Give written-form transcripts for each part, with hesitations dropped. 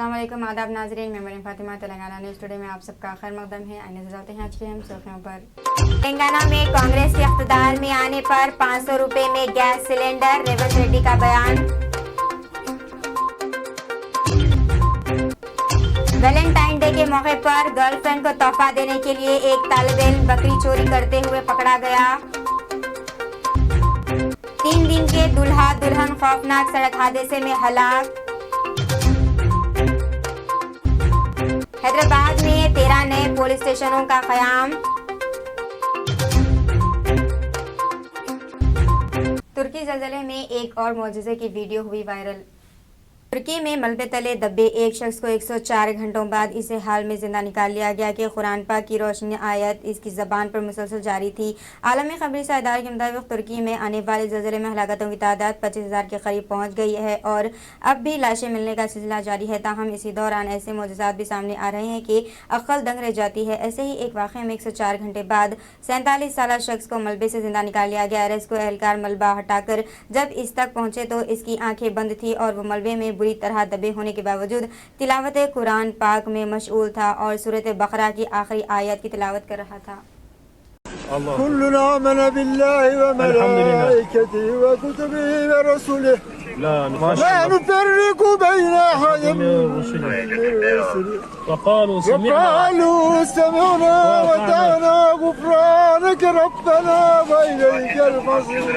अस्सलाम वालेकुम, आदाब नाजरीन। मैं मरीम फातिमा, तेलंगाना न्यूज़ टुडे में आप सबका खैर मकदम है। आइए नजर डालते हैं आज की हम सुर्खियों पर। तेलंगाना में कांग्रेस के इख्तिदार में आने पर 500 रुपए में गैस सिलेंडर, रेवंत रेड्डी का बयान। वैलेंटाइन डे के मौके पर गर्लफ्रेंड को तोहफा देने के लिए एक तालिब इल्म बकरी चोरी करते हुए पकड़ा गया। 3 दिन के दूल्हा दुल्हन खौफनाक सड़क हादसे में हलाक। हैदराबाद में 13 नए पुलिस स्टेशनों का क़याम। तुर्की ज़लज़ले में एक और मौजज़े की वीडियो हुई वायरल। तुर्की में मलबे तले दबे एक शख्स को 104 घंटों बाद इसे हाल में जिंदा निकाल लिया गया कि कुरान पाक की रोशनी आयत इसकी ज़बान पर मुसलसल जारी थी। आलमी खबरी इदारे के मुताबिक तुर्की में आने वाले ज़लज़ले में हलाकतों की तादाद 25,000 के करीब पहुँच गई है और अब भी लाशें मिलने का सिलसिला जारी है। ताहम इसी दौरान ऐसे मोजज़ात भी सामने आ रहे हैं कि अक्ल दंग रह जाती है। ऐसे ही एक वाक़े में 104 घंटे बाद 47 साल शख्स को मलबे से जिंदा निकाल लिया गया। रेस्क्यू एहलकार मलबा हटाकर जब इस तक पहुँचे तो इसकी आँखें बंद थी और वो मलबे में बुरी तरह दबे होने के बावजूद तिलावत कुरान पाक में मशगूल था और सूरत बकरा की आखिरी आयत की तिलावत कर रहा था। कुल्लुना आमना बिल्लाहि व मलाइकतिहि व कुतुबिहि व रसूलिहि ला नुफर्रिकु बैना अहदिन मिन रुसुलिहि वक़ालू समिअना व अताअना गुफ़रानक रब्बना व इलैकल मसीर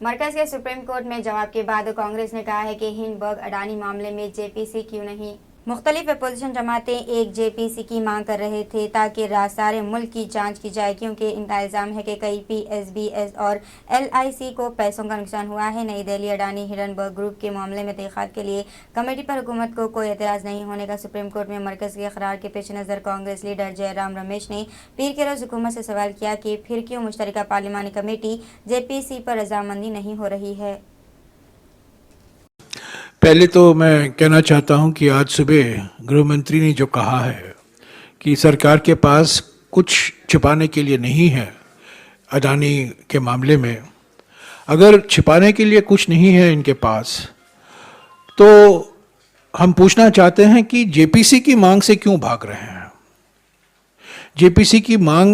मरकज के सुप्रीम कोर्ट में जवाब के बाद कांग्रेस ने कहा है कि हिंडनबर्ग अडानी मामले में जेपीसी क्यों नहीं। मुख्तलिफ अपोजिशन जमातें एक जेपीसी की मांग कर रहे थे ताकि सारे मुल्क की जांच की जाए, क्योंकि इनका इल्ज़ाम है कि कई पीएसबीएस और एलआईसी को पैसों का नुकसान हुआ है। नई दिल्ली अडानी हिंडनबर्ग ग्रुप के मामले में तहक़ीक़ात के लिए कमेटी पर हुकूमत को कोई एतराज़ नहीं होने का सुप्रीम कोर्ट में मरकज़ के इक़रार के पेश नज़र कांग्रेस लीडर जयराम रमेश ने पीर के रोज़ हुकूमत से सवाल किया कि फिर क्यों मुश्तरका पार्लिमानी कमेटी जेपीसी पर रजामंदी नहीं हो रही है। पहले तो मैं कहना चाहता हूं कि आज सुबह गृह मंत्री ने जो कहा है कि सरकार के पास कुछ छिपाने के लिए नहीं है अडानी के मामले में, अगर छिपाने के लिए कुछ नहीं है इनके पास तो हम पूछना चाहते हैं कि जेपीसी की मांग से क्यों भाग रहे हैं। जेपीसी की मांग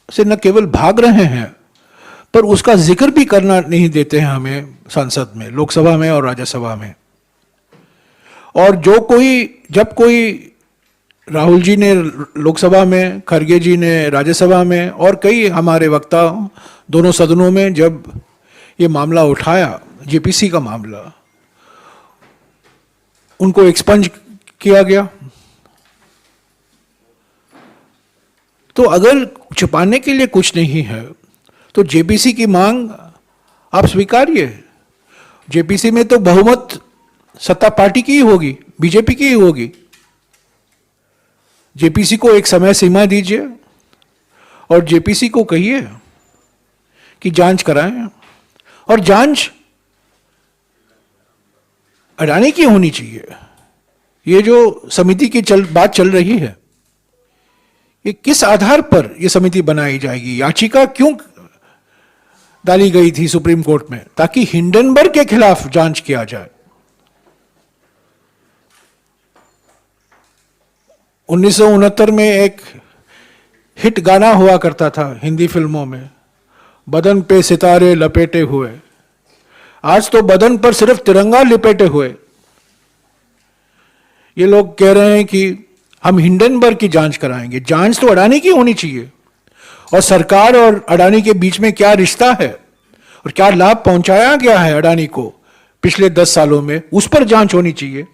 से न केवल भाग रहे हैं पर उसका जिक्र भी करना नहीं देते हैं हमें संसद में, लोकसभा में और राज्यसभा में। और जब कोई राहुल जी ने लोकसभा में, खरगे जी ने राज्यसभा में और कई हमारे वक्ता दोनों सदनों में जब ये मामला उठाया, जेपीसी का मामला, उनको एक्सपंज किया गया। तो अगर छुपाने के लिए कुछ नहीं है तो जेपीसी की मांग आप स्वीकारिए। जेपीसी में तो बहुमत सत्ता पार्टी की ही होगी, बीजेपी की ही होगी। जेपीसी को एक समय सीमा दीजिए और जेपीसी को कहिए कि जांच कराएं, और जांच अडानी की होनी चाहिए। ये जो समिति की बात चल रही है, ये किस आधार पर ये समिति बनाई जाएगी, याचिका क्यों डाली गई थी सुप्रीम कोर्ट में, ताकि हिंडनबर्ग के खिलाफ जांच किया जाए। 1969 में एक हिट गाना हुआ करता था हिंदी फिल्मों में, बदन पे सितारे लपेटे हुए। आज तो बदन पर सिर्फ तिरंगा लपेटे हुए ये लोग कह रहे हैं कि हम हिंडनबर्ग की जांच कराएंगे। जांच तो अडानी की होनी चाहिए, और सरकार और अडानी के बीच में क्या रिश्ता है और क्या लाभ पहुंचाया गया है अडानी को पिछले 10 सालों में, उस पर जांच होनी चाहिए।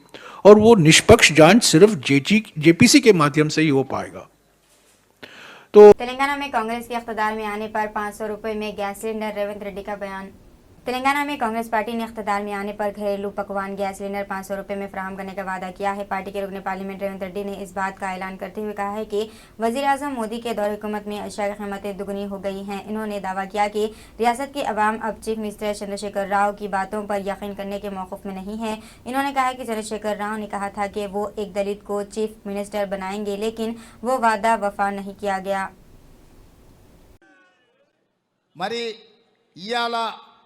और वो निष्पक्ष जांच सिर्फ जेपीसी के माध्यम से ही हो पाएगा। तो तेलंगाना में कांग्रेस के इख्तिदार में आने पर 500 रुपए में गैस सिलेंडर, रेवंत रेड्डी का बयान। तेलंगाना में कांग्रेस पार्टी ने इख्तियार में आने पर घरेलू पकवान गैस सिलेंडर 500 रुपये में फराहम करने का वादा किया है। पार्टी के रुकन पार्लियामेंट रेवंत रेड्डी ने इस बात का ऐलान करते हुए कहा है कि वजीर आजम मोदी के दौर हुकूमत में अशिया की कीमतें दुगनी हो गई हैं। इन्होंने दावा किया कि रियासत के अवाम अब चीफ मिनिस्टर चंद्रशेखर राव की बातों पर यकीन करने के मौक़िफ़ में नहीं है। इन्होंने कहा कि चंद्रशेखर राव ने कहा था कि वो एक दलित को चीफ मिनिस्टर बनाएंगे, लेकिन वो वादा वफा नहीं किया गया। మరి ఇవాళ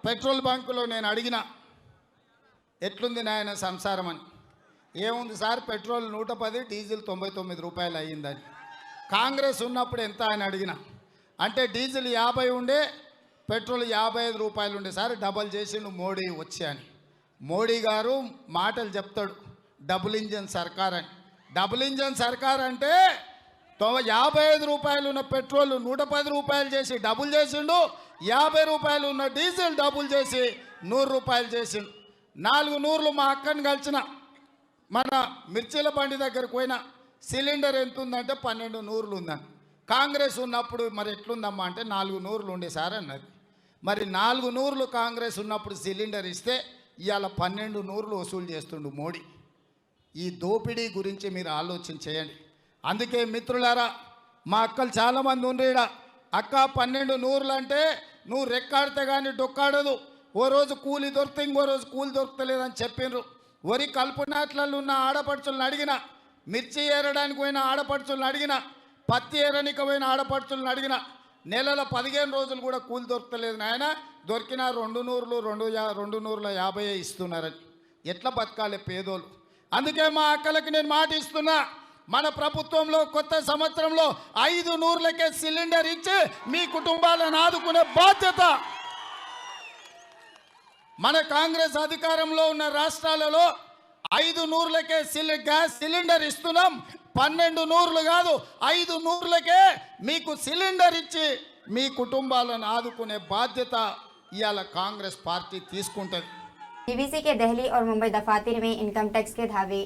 పెట్రోల్ బంకులో నేను అడిగిన ఎట్లుంది నాయన సంసారం అని. ఏముంది సార్, పెట్రోల్ 110, డీజిల్ 99 రూపాయలు అయ్యిందని. కాంగ్రెస్ ఉన్నప్పుడు ఎంత అని అడిగిన అంటే డీజిల్ 50 ఉండే, పెట్రోల్ 55 రూపాయలు ఉండే సార్, డబల్ చేసిండు మోడీ వచ్చి అని. మోడీ గారు మాటలు చెప్తాడు డబుల్ ఇంజన్ సర్కార్ అని. డబుల్ ఇంజన్ సర్కార్ అంటే 55 రూపాయలు ఉన్న పెట్రోల్ 110 రూపాయలు చేసి డబుల్ చేసిండు, 50 రూపాయలు ఉన్న డీజిల్ డబుల్ చేసి 100 రూపాయలు చేసిండు. 4 నూర్లు మా అక్కని కలిసిన మన మిర్చిల బండి దగ్గరకు పోయినా సిలిండర్ ఎంత ఉందంటే 12 నూర్లు ఉందని. కాంగ్రెస్ ఉన్నప్పుడు మరి ఎట్లుందమ్మా అంటే 4 నూర్లు ఉండే సార్ అన్నది. మరి 4 నూర్లు కాంగ్రెస్ ఉన్నప్పుడు సిలిండర్ ఇస్తే ఇవాళ 12 నూర్లు వసూలు చేస్తుండు మోడీ. ఈ దోపిడీ గురించి మీరు ఆలోచన చేయండి. అందుకే మిత్రులారా, మా అక్కలు చాలామంది ఉండేడ, అక్క 12 నూర్లు అంటే నువ్వు రెక్కాడితే కానీ డొక్కాడదు, ఓ రోజు కూలి దొరికితే ఇంకో రోజు కూలి దొరకలేదని చెప్పిండ్రు. వరి కలుపునాట్లలో ఉన్న ఆడపడుచులను అడిగిన, మిర్చి ఏరడానికి పోయిన ఆడపడుచులను అడిగిన, పత్తి ఏరనికి పోయిన ఆడపడుచులను అడిగిన, నెలలో 15 రోజులు కూడా కూలి దొరకలేదు నాయన. దొరికిన 2 నూర్లు 2 నూర్ల 50 ఇస్తున్నారని. ఎట్లా బతకాలి పేదోళ్ళు? అందుకే మా అక్కలకి నేను మాట ఇస్తున్నా, మన ప్రభుత్వంలో కొత్త సంవత్సరంలో 5 నూర్లకే సిలిండర్ ఇచ్చి మీ కుటుంబాలను ఆదుకునే బాధ్యత మన కాంగ్రెస్ అధికారంలో ఉన్న రాష్ట్రాలలో 5 నూర్లకే గ్యాస్ సిలిండర్ ఇస్తున్నాం. 12 నూర్లు కాదు, 5 నూర్లకే మీకు సిలిండర్ ఇచ్చి మీ కుటుంబాలను ఆదుకునే బాధ్యత ఇవాళ కాంగ్రెస్ పార్టీ తీసుకుంటుంది. बीबीसी के दिल्ली और मुंबई दफातर में इनकम टैक्स के धावे।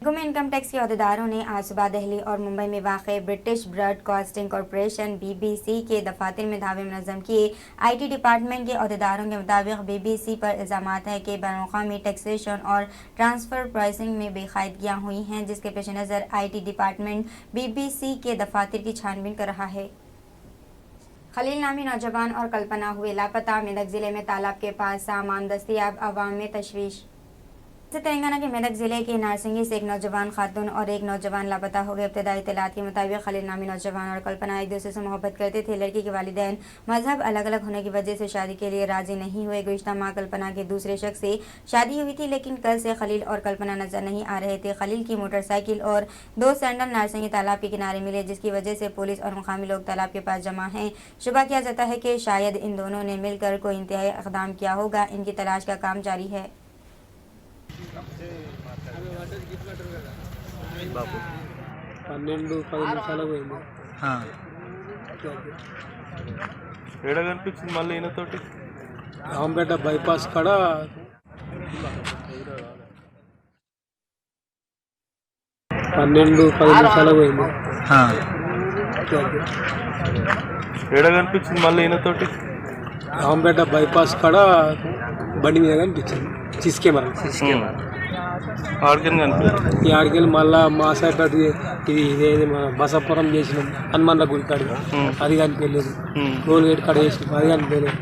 में इनकम टैक्स के अहदेदारों ने आज सुबह दिल्ली और मुंबई में वाक़ ब्रिटिश ब्रॉडकास्टिंग कॉरपोरेशन (BBC) के दफातर में धावे मुनज़्ज़म किए। IT डिपार्टमेंट के अहदेदारों के मुताबिक BBC पर इल्ज़ामात है कि बैनुल-अक़वामी टैक्सेशन और ट्रांसफ़र प्राइसिंग में बेकायदगियाँ हुई हैं, जिसके पेश नज़र IT डिपार्टमेंट BBC के दफातर की छानबीन कर रहा है। खलील नामी नौजवान और कल्पना हुए लापता। मेदक जिले में तालाब के पास सामान दस्तियाब, अवाम में तशवीश। तेलंगाना के मेदक जिले के नारसिंगी से एक नौजवान खातून और एक नौजवान लापता हो गए। इब्तदाई इत्तलात के मुताबिक खलील नामी नौजवान और कल्पना एक दूसरे से मोहब्बत करते थे। लड़की के वालिदैन मजहब अलग अलग होने की वजह से शादी के लिए राजी नहीं हुए। गुज़िश्ता माह कल्पना के दूसरे शख्स से शादी हुई थी, लेकिन कल से खलील और कल्पना नजर नहीं आ रहे थे। खलील की मोटरसाइकिल और 2 सैंडल नारसिंगी तालाब के किनारे मिले, जिसकी वजह से पुलिस और मुकामी लोग तालाब के पास जमा हैं। शुबा किया जाता है कि शायद इन दोनों ने मिलकर कोई इंतहाई इक़दाम किया होगा। इनकी तलाश का काम जारी है। 12-10 నిమిషాలు పోయింది. ఏడ కనిపించింది మళ్ళీ ఈయనతోటి? రాంపేట బైపాస్ కాడ 12-10 నిమిషాలు పోయింది. ఏడ కనిపించింది మళ్ళీ ఈయనతోటి? రాంపేట బైపాస్ కాడ బండి మీద కనిపించింది. సిసి కెమెరా ఆడికని కనిపించింది. ఈ ఆడికెళ్ళి మళ్ళా మా సైపేట ఇదేది మన బసపురం చేసినాం, హనుమాన్ల గుడి కాడ అది కనిపించలేదు. టోల్ గేట్ కాడ చేసినాం, అది కనిపించలేదు.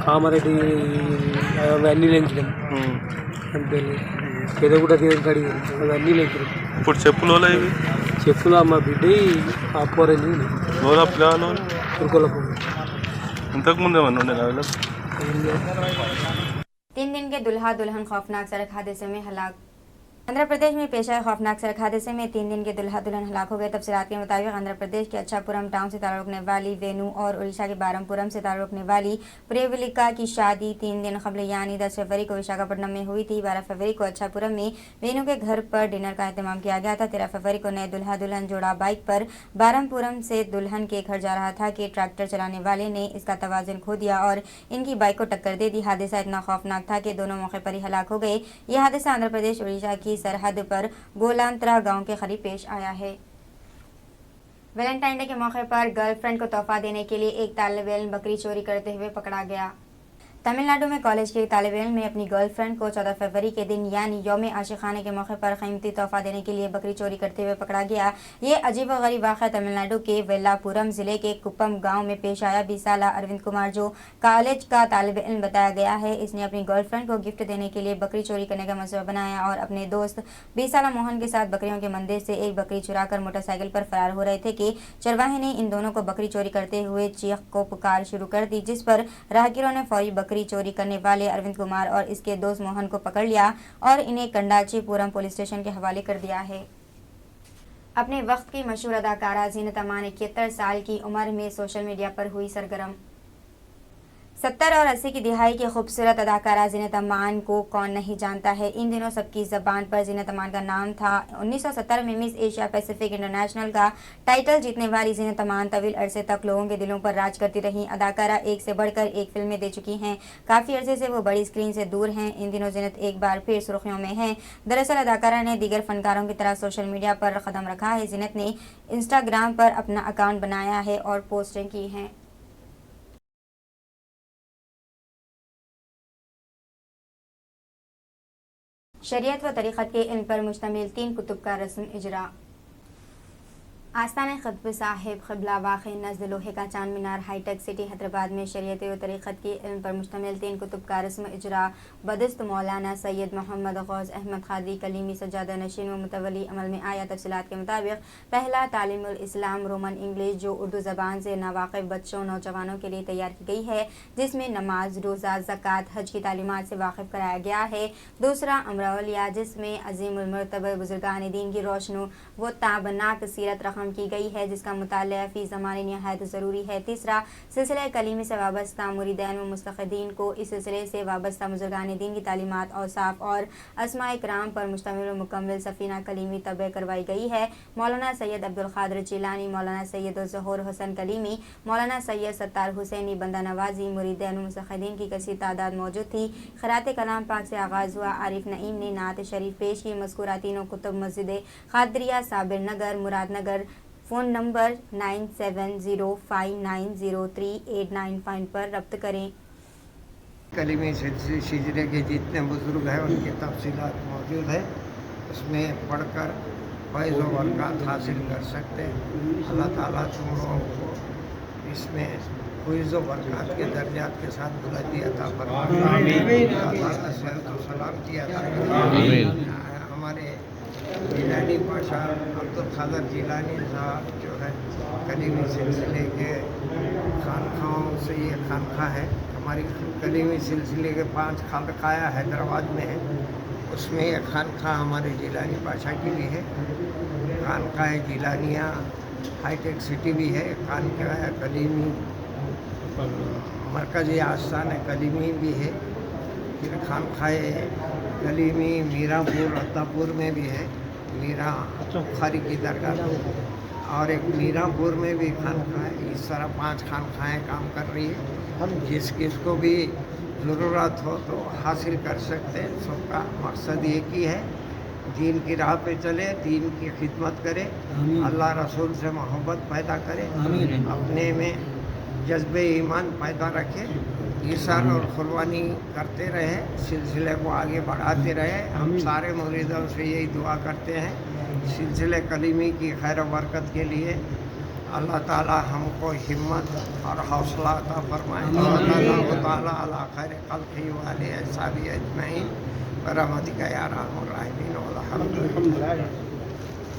కామారెడ్డి అవన్నీ లెంచడం కనిపించలేదు. పెదగుడ దేవుని కాడి అవన్నీ లెంచడం. ఇప్పుడు చెప్పులు ఇవి చెప్పులు మా బిడ్డ ఆ పోరండి ఉరుకోలపో. ఇంతకుముందు ఏమన్నా ఉండే నాలో? 3 दिन के दुल्हा दुल्हन खौफनाक सड़क हादसे में हलाक। आंध्र प्रदेश में पेश आए खौफनाक सड़क हादसे में 3 दिन के दुल्हा दुल्हन हलाक हो गए। तफसीलात के मुताबिक आंध्र प्रदेश के अच्छापुरम टाउन से ताल्लुक़ रखने वाली वेनू और उड़ीसा के बारमपुरम से ताल्लुक़ रखने वाली प्रेवलिका की शादी 3 दिन कबल यानी 10 फरवरी को विशाखापट्टनम में हुई थी। 12 फरवरी को अच्छापुरम में वेनू के घर पर डिनर का एहतमाम किया गया था। 13 फरवरी को नए दुल्हा दुल्हन जोड़ा बाइक पर बारमपुरम से दुल्हन के घर जा रहा था कि ट्रैक्टर चलाने वाले ने इसका तवाज़ुन खो दिया और इनकी बाइक को टक्कर दे दी। हादसा इतना खौफनाक था कि दोनों मौके पर ही हलाक हो गए। यह हादसा आंध्र प्रदेश उड़ीसा की सरहद पर गोलांतरा गांव के करीब पेश आया है। वैलेंटाइन डे के मौके पर गर्लफ्रेंड को तोहफा देने के लिए एक तालिब इल्म बकरी चोरी करते हुए पकड़ा गया। तमिलनाडु में कॉलेज के तालिब इल्म ने अपनी गर्लफ्रेंड को 14 फरवरी के दिन यानी यौम आशिकाना के मौके पर कीमती तोहफा देने के लिए बकरी चोरी करते हुए पकड़ा गया। ये अजीब व गरीब वाक़या तमिलनाडु के वेल्लापुरम जिले के कुप्पम गांव में पेश आया। 20 साल अरविंद कुमार जो कॉलेज का तालिब इल्म बताया गया है, इसने अपनी गर्लफ्रेंड को गिफ्ट देने के लिए बकरी चोरी करने का मंसूबा बनाया और अपने दोस्त 20 साल मोहन के साथ बकरियों के मंदिर से एक बकरी चुराकर मोटरसाइकिल पर फरार हो रहे थे कि चरवाहे ने इन दोनों को बकरी चोरी करते हुए चीख को पुकार शुरू कर दी, जिस पर राहगीरों ने फौरी बकरी चोरी करने वाले अरविंद कुमार और इसके दोस्त मोहन को पकड़ लिया और इन्हें कंडाचीपुरम पुलिस स्टेशन के हवाले कर दिया है। अपने वक्त की मशहूर अदाकारा जीनत अमान 71 साल की उम्र में सोशल मीडिया पर हुई सरगर्म। 70 और 80 की दिहाई की खूबसूरत अदाकारा जीनत अमान को कौन नहीं जानता है। इन दिनों सबकी ज़बान पर जीनत अमान का नाम था। 1970 में मिस एशिया पैसिफिक इंटरनेशनल का टाइटल जीतने वाली जीनत अमान तवील अरसे तक लोगों के दिलों पर राज करती रहीं। अदाकारा एक से बढ़कर एक फिल्में दे चुकी हैं। काफ़ी अरसे से वो बड़ी स्क्रीन से दूर हैं। इन दिनों जीनत एक बार फिर सुर्खियों में हैं। दरअसल अदाकारा ने दीगर फनकारों की तरह सोशल मीडिया पर कदम रखा है। जीनत ने इंस्टाग्राम पर अपना अकाउंट बनाया है और पोस्टें की हैं। शरीयत व तरीक़त के इल्म पर मुश्तमिल 3 कुतुब का रस्म इजरा। आस्तान ख़ुतब साहिब क़िबला वाक़ई नज़द लोहे का चांद मीनार हाईटेक सिटी हैदराबाद में शरीयत व तरीक़त के इल्म पर मुश्तमिल 3 कुतुब का रस्म इजरा बदस्त मौलाना सैयद मोहम्मद गौस अहमद क़ादरी कलीमी सज्जादा नशीन व मुतवली अमल में आया। तफसीलात के मुताबिक पहला तालीमुल इस्लाम रोमन इंग्लिश जो उर्दू ज़बान से नावाक़िफ़ बच्चों नौजवानों के लिए तैयार की गई है, जिसमें नमाज रोज़ा ज़कात हज की तालीमात से वाकिफ़ कराया गया है। दूसरा अमरौलिया जिसमें अज़ीमुल मर्तबा बुज़ुर्गान दीन की रोशनी व ताबनाक सीरत की गई है, जिसका मुताला फी ज़माने निहायत ज़रूरी है। तीसरा सिलसिला कलीमी से वाबस्ता मुरीदैन व मुस्तक़दीन को इस सिलसिले से वाबस्ता बुज़ुर्गान दीन की तालीमात औसाफ और अस्माए किराम पर मुश्तमिल व मुकम्मल सफ़ीना कलीमी तबे करवाई गई है। मौलाना सैयद अब्दुल क़ादिर जिलानी, मौलाना सैयद ज़हूर हुसैन कलीमी, मौलाना सैयद सत्तार हुसैनी बंदा नवाजी, मुरीदैन व मुस्तक़दीन की कसीर तादाद मौजूद थी। ख़िरात कलाम पाक से आगाज़ हुआ। आरिफ नईम ने नात शरीफ पेश की। मज़कूरा तीनों कुतुब मस्जिद क़ादरिया साबिर नगर मुरादनगर फ़ोन नंबर 9705903895 पर रब्त करें। कलीमी सिलसिले के जितने बुज़ुर्ग हैं उनकी तफसीलात मौजूद है, उसमें पढ़कर फैज़ व बरक़ात हासिल कर सकते हैं। अल्लाह ताला तुम लोगों को इसमें फैज़ व बरक़ात के दर्जात के साथ बुलंदी अता फरमाए। सलाम किया हमारे जिलानी पाशा अब्दुल क़ादिर जिलानी साहब जो है कलीमी सिलसिले के खानखाओं से ये खानखा है। हमारी कलीमी सिलसिले के 5 खानखाया हैदराबाद में है, उसमें एक खानखा हमारे जिलानी पाशा की भी है। खानखा जिलानिया हाईटेक सिटी भी है। खानखा कलीमी मरकज़ी आस्थान कलीमी भी है। फिर खानखाए कलीमी मीरापुर अत्तापुर में भी है, मीरा बुखारी की दरगाह, और एक मीरापुर में भी खानखा है। इस तरह 5 खानखाएँ काम कर रही है। जिसको भी ज़रूरत हो तो हासिल कर सकते हैं। सबका मकसद एक ही है, दीन की राह पे चले, दीन की खिदमत करे, अल्लाह रसूल से मोहब्बत पैदा करे, अपने में जज्बे ईमान पैदा रखे, ईसान और कुर्बानी करते रहे, सिलसिले को आगे बढ़ाते रहे। हम सारे मुरीदों से यही दुआ करते हैं सिलसिले कलीमी की खैर बरकत के लिए अल्लाह ताला हमको हिम्मत और हौसला अता फरमाए। अल्लाह ताला अला खैर खल्क़ी व आलिहि अस्हाबी अजमईन बरहमतिका या अरहमर राहिमीन वल हम्दुलिल्लाह।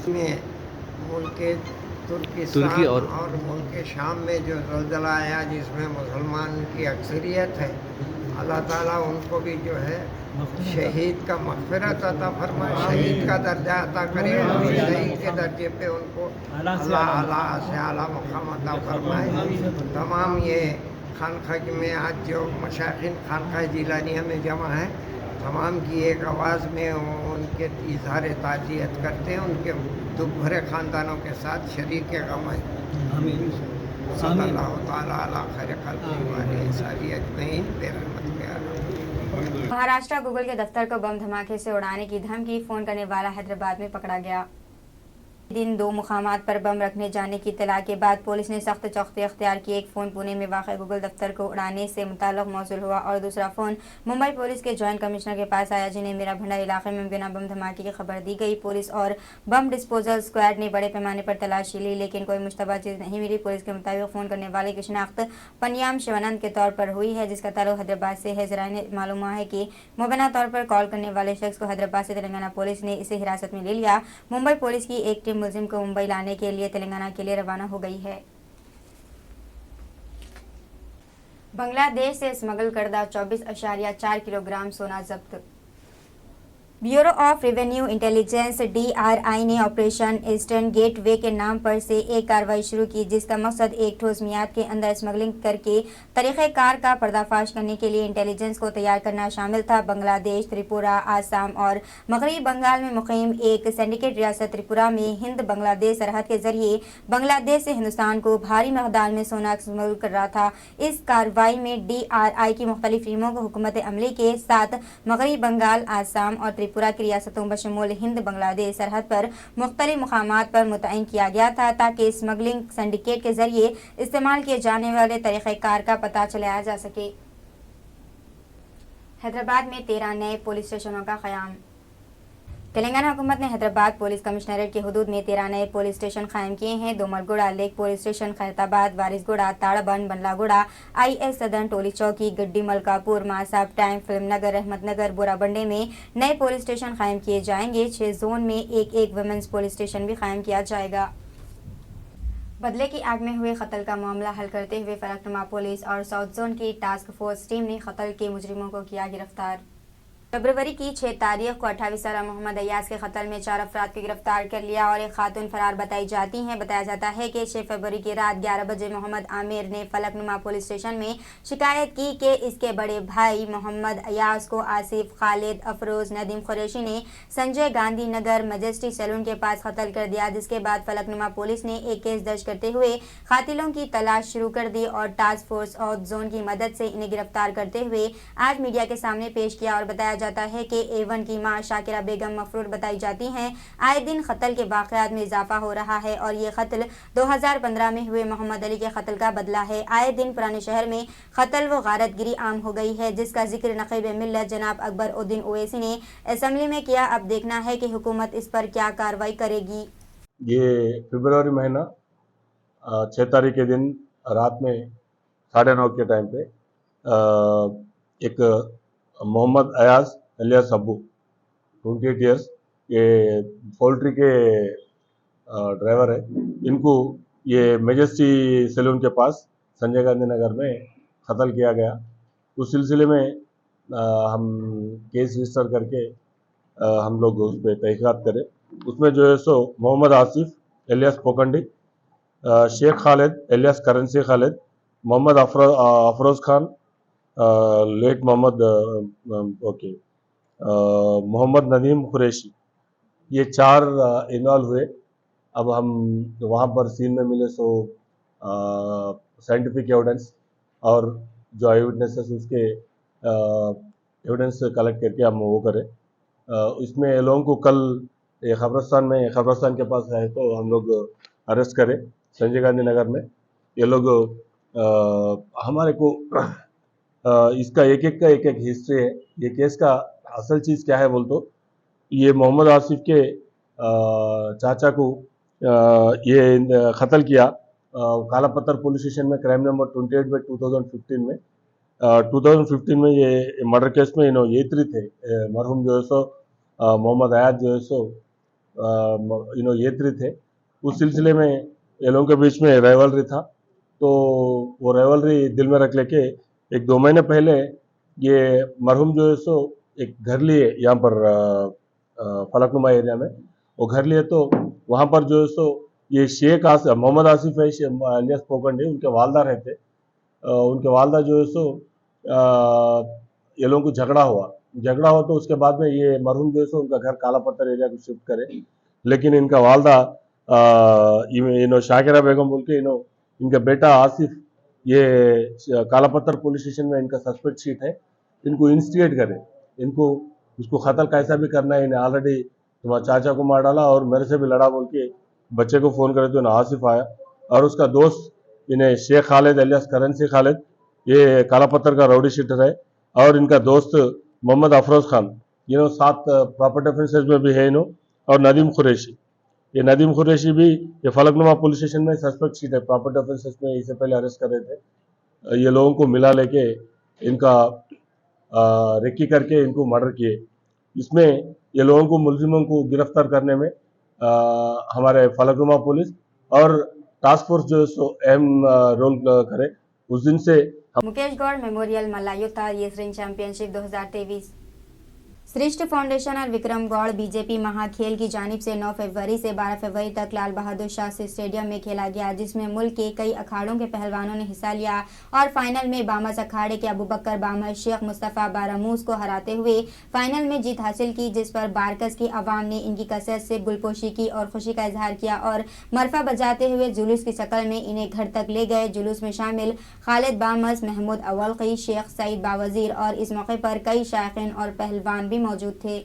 में मुल्क तुर्की और मुल्क शाम में जो ज़लज़ला आया जिसमें मुसलमान की अक्सरियत है, अल्लाह ताला उनको भी जो है शहीद का मग़फ़िरत अता फरमाए, शहीद का दर्जा अता करे। शहीद के दर्जे पे उनको अल्लाह आला से आला मुक़ाम अता फरमाए। तमाम ये खानखा में आज जो मशाइख़ खानखा जिलानिया में जमा है, तमाम की एक आवाज़ में उनके इज़हार ताज़ियत करते हैं। उनके दुख भरे ख़ानदानों के साथ शरीक गम है। सल्लल्लाहु तआला अला खैर खल्क़ी व आलिहि अस्हाबी अजमईन बिरहमतिका या रब्बल। महाराष्ट्र गूगल के दफ्तर को बम धमाके से उड़ाने की धमकी फ़ोन करने वाला हैदराबाद में पकड़ा गया। दिन 2 मुकामात पर बम रखने जाने की इत्तला के बाद पुलिस ने सख्त चौकसी अख्तियार की। एक फ़ोन पुणे में वाक़ गूगल दफ्तर को उड़ाने से मुताल्लिक़ मौसूल हुआ और दूसरा फ़ोन मुंबई पुलिस के जॉइंट कमिश्नर के पास आया, जिन्हें मीरा भंडार इलाके में बिना बम धमाके की खबर दी गई। पुलिस और बम डिस्पोजल स्क्वाड ने बड़े पैमाने पर तलाशी ली, लेकिन कोई मुश्तबा चीज़ नहीं मिली। पुलिस के मुताबिक फ़ोन करने वाले की शिनाख्त पनियाम शिवानंद के तौर पर हुई है, जिसका ताल्लुक हैदराबाद से है। ज़राए ने मालूम हुआ है कि मुबैना तौर पर कॉल करने वाले शख्स को हैदराबाद से तेलंगाना पुलिस ने इसे हिरासत में ले लिया। मुंबई पुलिस की एक टीम मुलजिम को मुंबई लाने के लिए तेलंगाना के लिए रवाना हो गई है। बांग्लादेश से स्मगल करदा 24.4 किलोग्राम सोना जब्त। Bureau of revenue intelligence DRI ने ऑपरेशन ईस्टर्न गेटवे के नाम पर से एक कार्रवाई शुरू की, जिसका मकसद एक ठोस मियाद के अंदर स्मगलिंग करके तरीक़ेकार का पर्दाफाश करने के लिए इंटेलिजेंस को तैयार करना शामिल था। बांग्लादेश, त्रिपुरा, आसाम और मगरबी बंगाल में मुक़ीम एक सिंडिकेट रियासत त्रिपुरा में हिंद बांग्लादेश सरहद के जरिए बांग्लादेश से हिंदुस्तान को भारी मकदार में सोना स्मगल कर रहा था। इस कार्रवाई में DRI की मुख्तलिफ टीमों को हुकूमत अमली के साथ मगरबी बंगाल, आसाम और त्रिपुरा की रियासतों बशमूल हिंद बांग्लादेश सरहद पर मुख्तलिफ मुकामात पर मुतय्यन किया गया था, ताकि स्मगलिंग सिंडिकेट के जरिए इस्तेमाल किए जाने वाले तरीक़ेकार का पता चलाया जा सके। हैदराबाद में 13 नए पुलिस स्टेशनों का क़याम। तेलंगाना हुकूमत ने हैदराबाद पुलिस कमिश्नरेट की हदूद में 13 नए पुलिस स्टेशन कायम किए हैं। Domalguda lake police station, Khairatabad, Warasiguda, Tadbund, Bandlaguda, IS Sadan, Toli Chowki, Gaddi, Malkapur, Masab tank, Filmnagar, Rahmatnagar, Borabanda में नए पुलिस स्टेशन कायम किए जाएंगे। 6 जोन में एक वुमेंस पुलिस स्टेशन भी कायम किया जाएगा। बदले की आग में हुए कत्ल का मामला हल करते हुए फलकनुमा पुलिस और साउथ जोन की टास्क फोर्स टीम ने कत्ल के मुजरिमों को किया गिरफ्तार। फरवरी की 6 तारीख को 28 साल मोहम्मद अयाज के कत्ल में 4 अफराद को गिरफ्तार कर लिया और एक खातून फरार बताई जाती हैं। बताया जाता है कि 6 फरवरी की रात 11 बजे मोहम्मद आमिर ने फलकनुमा पुलिस स्टेशन में शिकायत की कि इसके बड़े भाई मोहम्मद अयाज को आसिफ, खालिद, अफरोज, नदीम कुरैशी ने संजय गांधी नगर मजेस्टिक सैलून के पास कत्ल कर दिया, जिसके बाद फलकनुमा पुलिस ने एक केस दर्ज करते हुए कातिलों की तलाश शुरू कर दी और टास्क फोर्स और जोन की मदद से इन्हें गिरफ्तार करते हुए आज मीडिया के सामने पेश किया। और बताया जाता है कि A1 की मां शाकिरा बेगम मफरूर बताई जाती हैं। आए दिन कत्ल के वाक़यात में इजाफा हो रहा है और ये कत्ल 2015 में हुए मोहम्मद अली के कत्ल का बदला है। आए दिन पुराने शहर में कत्ल व गारतगिरी आम हो गई है, जिसका जिक्र नक़ीब मिल्लत जनाब अकबर उद्दीन ओवैसी ने असम्बली में किया। अब देखना है कि हुकूमत इस पर क्या कार्रवाई करेगी। ये फरवरी महीना 6 तारीख के दिन रात में 9:30 के टाइम पे एक मोहम्मद अयाज अलियास अब्बू 28 ईयर्स ये पोल्ट्री के ड्राइवर है। इनको ये मेजेस्टी सैलून के पास संजय गांधी नगर में कत्ल किया गया। उस सिलसिले में हम केस रजिस्टर करके हम लोग उस पर तहकीकात करें। उसमें जो है सो Mohammed Asif alias Pokandi, Sheikh Khalid alias currency Khalid, Mohammed Afroz Khan, late Mohammed Mohammed Nadeem Qureshi, ये 4 इन्वॉल्व हुए। अब हम वहाँ पर सीन में मिले सो साइंटिफिक एविडेंस और जो आई विटनेसेस उसके एविडेंस कलेक्ट करके हम वो करें। इसमें लोगों को कल ये खबरस्तान के पास है तो हम लोग अरेस्ट करें संजय गांधी नगर में। ये लोग हमारे को इसका एक एक हिस्ट्री है। ये केस का असल चीज़ क्या है बोल तो ये मोहम्मद आसिफ के चाचा को ये कत्ल किया काला पत्थर पुलिस स्टेशन में क्राइम नंबर 28 में 2015 में 2015 में ये मर्डर केस में ये 3 थे। मरहूम जो है सो मोहम्मद अयाज जो है सो ये 3 थे। उस सिलसिले में ये लोगों के बीच में राइवलरी था, तो वो राइवलरी दिल में रख लेके 1-2 महीने पहले ये मरहूम जो है सो एक घर लिए यहाँ पर फलकनुमा एरिया में। वो घर लिए तो वहाँ पर जो है सो ये शेख मोहम्मद आसिफ है अलियास पोकंडी, उनके वालदा रहते। उनके वालदा जो है सो ये लोगों को झगड़ा हुआ तो उसके बाद में ये मरहूम जो है सो उनका घर काला पत्थर एरिया को शिफ्ट करे। लेकिन इनका वालदा शाकिरा बेगम बोल के इनका बेटा आसिफ ये काला पत्थर पुलिस स्टेशन में इनका सस्पेक्ट शीट है। इनको इंस्टिगेट करे, इनको उसको कत्ल कैसा भी करना है। इन्हें ऑलरेडी तुम्हारा चाचा को मार डाला और मेरे से भी लड़ा बोल के बच्चे को फ़ोन करे तो इन्हें आसिफ आया और उसका दोस्त इन्हें शेख खालिद अलियास करेंसी खालिद, ये काला पत्थर का राउडी शीटर है, और इनका दोस्त मोहम्मद अफरोज़ खान, इन्हों 7 प्रॉपर्टी ऑफेंसेस में भी है इन्हों, और नदीम कुरैशी। ये नदीम कुरैशी भी ये फलकनुमा पुलिस स्टेशन में सस्पेक्ट शीट है, प्रॉपर्टी ऑफेंसेस में इससे पहले अरेस्ट कर रहे थे। ये लोगों को मिला लेके इनका रेकी करके इनको मर्डर किए। इसमें ये लोगों को, मुलजिमों को गिरफ्तार करने में हमारे फलकनुमा पुलिस और टास्क फोर्स जो अहम रोल करे। उस दिन से मुकेश गौड़ मेमोरियल मल्लायुद्ध रेसलिंग चैंपियनशिप 2023 श्रेष्ठ फाउंडेशन और विक्रम गौड़ बीजेपी महाखेल की जानिब से 9 फरवरी से 12 फरवरी तक लाल बहादुर शास्त्री स्टेडियम में खेला गया, जिसमें मुल्क के कई अखाड़ों के पहलवानों ने हिस्सा लिया और फाइनल में बामस अखाड़े के अबू बकर बामस शेख मुस्तफ़ा बारामूस को हराते हुए फाइनल में जीत हासिल की, जिस पर बारकस की आवाम ने इनकी कसरत से गुलपोशी की और खुशी का इजहार किया और मरफा बजाते हुए जुलूस की शक्ल में इन्हें घर तक ले गए। जुलूस में शामिल खालिद बामस, महमूद अवलकी, शेख सईद बावजीर और इस मौके पर कई शायकीन और पहलवान भी मौजूद थे।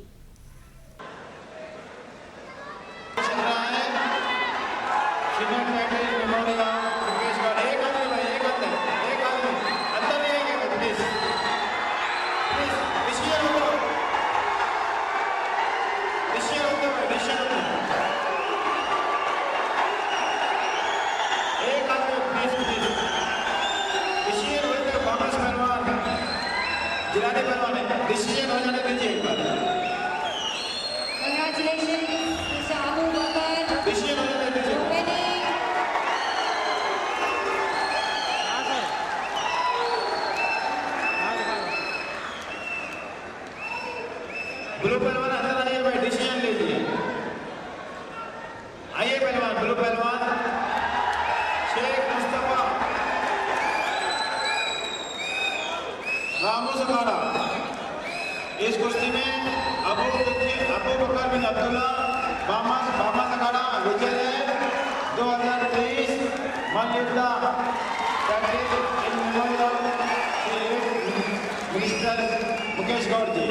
ब्लू पहलवान अंदर आइए भाई, डिसीजन लीजिए। आइए पहलवान, ब्लू पहलवान शेख मुस्तफा रामू सखाड़ा। इस कुश्ती में अबू बकर बिन अब्दुल्ला बामा सखाड़ा विजय है। 2023 मल्लयुद्ध मिनिस्टर मुकेश गौड़ जी।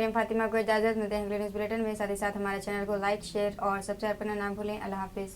एम फातिमा को इजाज़त। मिलते हैं अगले न्यूज़ बुलेटिन में। साथ ही साथ हमारे चैनल को लाइक, शेयर और सब्सक्राइब करना ना भूलें। अल्लाह हाफिज़।